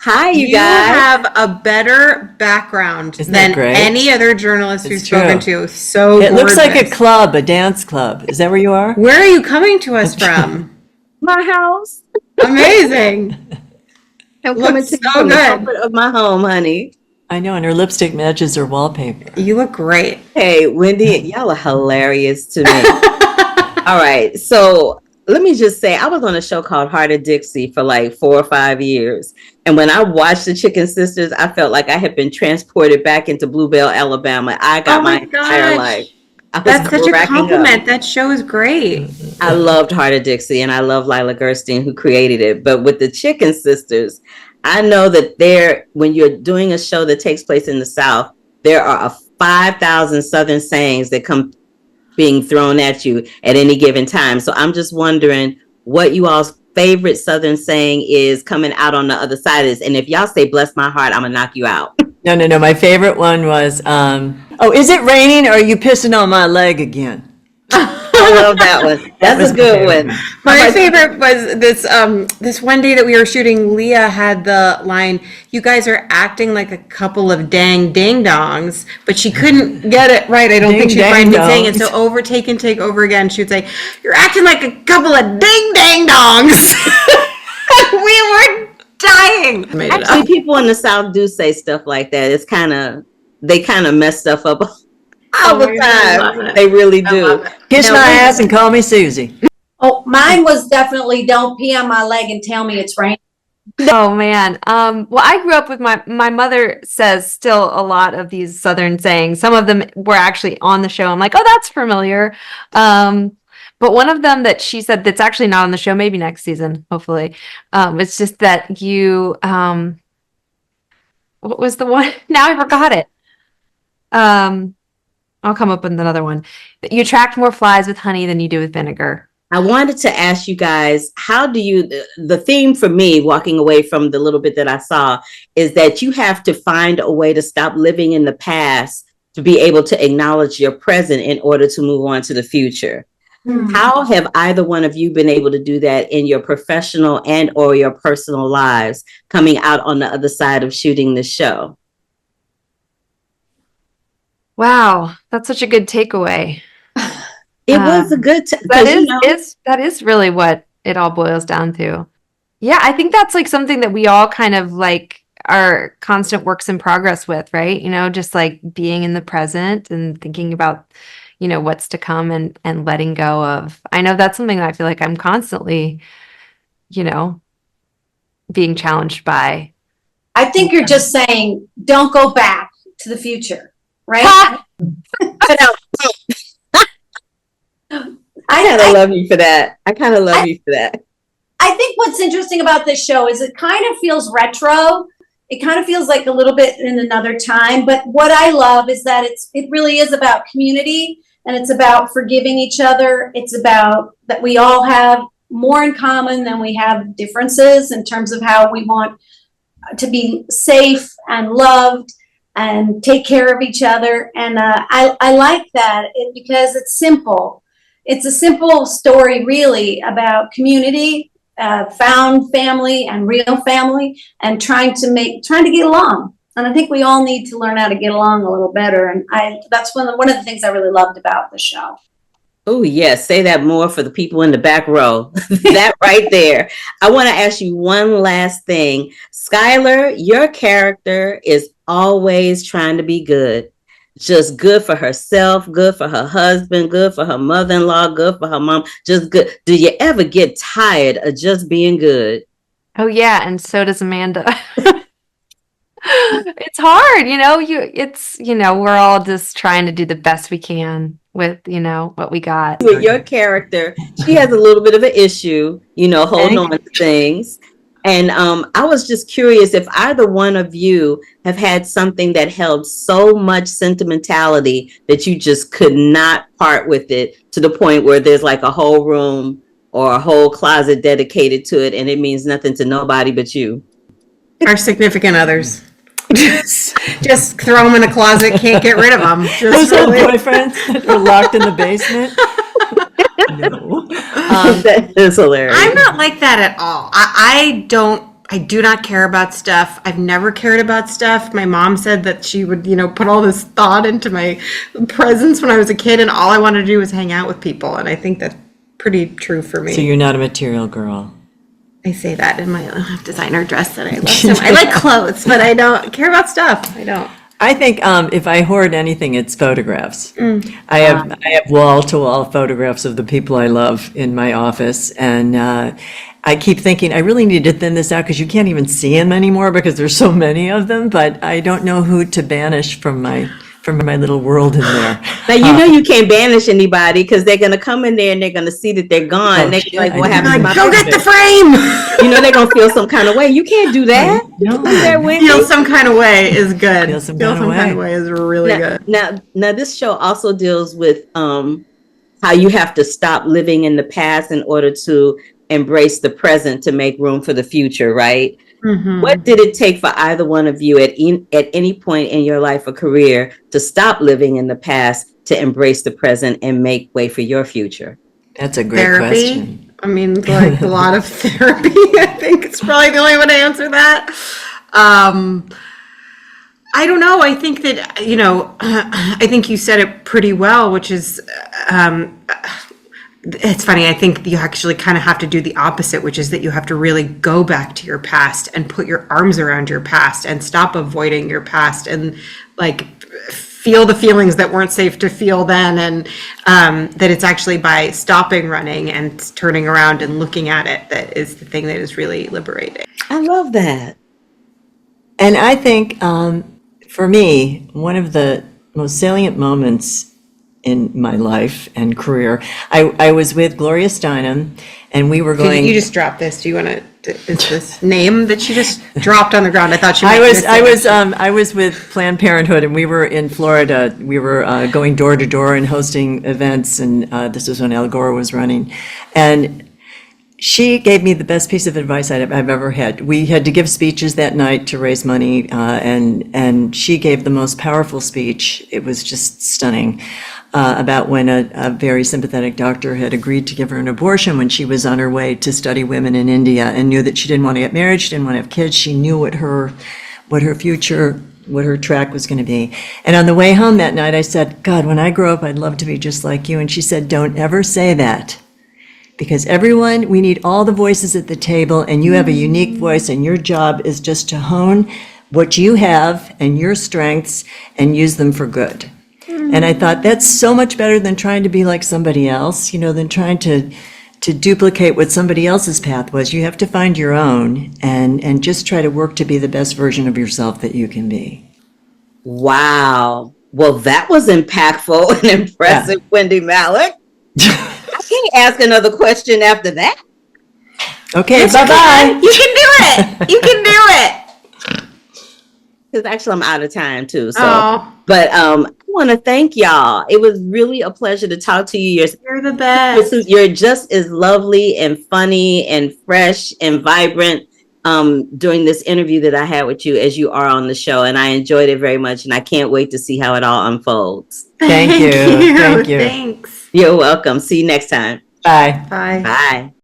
Hi, you You guys. have a better background Isn't that than great? any other journalist we've It's spoken true. to. So It looks like a gorgeous. club, a dance club. Is that where you are? Where are you coming to us from? My house. Amazing. I'm coming Looks to you so from the good. comfort of my home, honey. I know, and her lipstick matches her wallpaper. You look great. Hey, Wendy, y'all are hilarious to me. All right, so let me just say, I was on a show called Heart of Dixie for like 4 or 5 years. And when I watched the Chicken Sisters, I felt like I had been transported back into Bluebell, Alabama. I Oh got my my entire life. gosh. I was That's such a cracking up. compliment. That show is great. I loved Heart of Dixie and I love Lila Gerstein who created it. But with the Chicken Sisters, I know that when you're doing a show that takes place in the South, there are 5,000 Southern sayings that come being thrown at you at any given time. So I'm just wondering what you all's favorite Southern saying is coming out on the other side of this. And if y'all say bless my heart, I'm gonna knock you out. No, no, no. My favorite one was, oh, is it raining or are you pissing on my leg again? I love that one. That That's was a my good favorite. one. How My about you? favorite was this one day that we were shooting, Leah had the line, "You guys are acting like a couple of dang ding dongs," but she couldn't get it right. I don't think Ding she'd dang mind me saying it. So dongs. over take and take over again, she would say, "You're acting like a couple of ding dang dongs." We were dying. Made it Actually, up. people in the South do say stuff like that. They kind of mess stuff up all Oh the my God, I love time. it. They really I love do. it. Kiss Now, my Wendy, ass and call me Susie. Oh, mine was definitely don't pee on my leg and tell me it's raining. Oh man. Well, I grew up with my mother says still a lot of these Southern sayings. Some of them were actually on the show. I'm like, oh, that's familiar. But one of them that she said that's actually not on the show, maybe next season, hopefully. It's just that what was the one? Now I forgot it. Um, I'll come up with another one. You attract more flies with honey than you do with vinegar. I wanted to ask you guys, the theme for me walking away from the little bit that I saw is that you have to find a way to stop living in the past to be able to acknowledge your present in order to move on to the future. How have either one of you been able to do that in your professional and or your personal lives coming out on the other side of shooting the show? Wow, that's such a good takeaway. It was a Um, good that because is really what it all boils down to. Yeah, I think that's like something that we all kind of like are constant works in progress with, right? Just like being in the present and thinking about, what's to come and letting go of. I know that's something that I feel like I'm constantly, you know, being challenged by. I think you're just saying don't go back to the future, right? Ha! I kind of I, love you for that. I kind of love I, you for that. I think what's interesting about this show is it kind of feels retro. It kind of feels like a little bit in another time. But what I love is that it really is about community and it's about forgiving each other. It's about that we all have more in common than we have differences in terms of how we want to be safe and loved and take care of each other. And I like that because it's simple. It's a simple story, really, about community, found family, and real family, and trying to get along. And I think we all need to learn how to get along a little better. And that's one of the things I really loved about the show. Oh, yes. Say that more for the people in the back row. That right there. I want to ask you one last thing. Skylar, your character is always trying to be good. Just good for herself, good for her husband, good for her mother-in-law, good for her mom, just good. Do you ever get tired of just being good? Oh yeah, and so does Amanda. It's hard, we're all just trying to do the best we can with, what we got. With your character, she has a little bit of an issue, holding Thank on you. to things. And I was just curious if either one of you have had something that held so much sentimentality that you just could not part with it to the point where there's like a whole room or a whole closet dedicated to it and it means nothing to nobody but you. Our significant others. Just throw them in a closet, can't get rid of them. Those Just old really. boyfriends that were locked in the basement. No. That is hilarious. I'm not like that at all. I don't. I do not care about stuff. I've never cared about stuff. My mom said that she would, put all this thought into my presents when I was a kid, and all I wanted to do was hang out with people. And I think that's pretty true for me. So you're not a material girl. I say that in my designer dress that I love so much. I like clothes, but I don't care about stuff. I don't. I think if I hoard anything, it's photographs. I have wall-to-wall photographs of the people I love in my office, and I keep thinking I really need to thin this out because you can't even see them anymore because there's so many of them. But I don't know who to banish from my little world in there. Now you can't banish anybody because they're gonna come in there and they're gonna see that they're gone. Oh, They're shit, like, I "What didn't happened to my Go get picture?" the frame. They're gonna feel some kind of way. You can't do that. No. You can't do that, Wendy. Feel some kind of way is good. Feel some kind of way. Is really good. Now, this show also deals with how you have to stop living in the past in order to embrace the present to make room for the future, right? Mm-hmm. What did it take for either one of you at any point in your life or career to stop living in the past to embrace the present and make way for your future? That's a great Therapy. question. I mean, like a lot of therapy. I think it's probably the only way to answer that. I don't know. I think that, I think you said it pretty well, which is, it's funny. I think you actually kind of have to do the opposite, which is that you have to really go back to your past and put your arms around your past and stop avoiding your past and like feel the feelings that weren't safe to feel then. And that it's actually by stopping running and turning around and looking at it that is the thing that is really liberating. I love that. And I think for me, one of the most salient moments in my life and career, I was with Gloria Steinem, and we were going. You just dropped this. Do you want to? Is this name that she just dropped on the ground? I thought she. I was with Planned Parenthood, and we were in Florida. We were going door to door and hosting events, and this was when Al Gore was running, and she gave me the best piece of advice I've ever had. We had to give speeches that night to raise money, and she gave the most powerful speech. It was just stunning. About when a very sympathetic doctor had agreed to give her an abortion when she was on her way to study women in India and knew that she didn't want to get married, she didn't want to have kids, she knew what her future, what her track was going to be. And on the way home that night, I said, God, when I grow up, I'd love to be just like you. And she said, don't ever say that. Because we need all the voices at the table, and you have a unique voice, and your job is just to hone what you have and your strengths and use them for good. And I thought that's so much better than trying to be like somebody else, than trying to duplicate what somebody else's path was. You have to find your own and just try to work to be the best version of yourself that you can be. Wow. Well, that was impactful and impressive, yeah. Wendy Malick. I can't ask another question after that. Okay, yes, bye-bye. You can do it. You can do it. Because actually I'm out of time too. So, But I want to thank y'all. It was really a pleasure to talk to you. You're the best. You're just as lovely and funny and fresh and vibrant during this interview that I had with you as you are on the show. And I enjoyed it very much. And I can't wait to see how it all unfolds. Thank you. Thank you. Thanks. You're welcome. See you next time. Bye. Bye. Bye.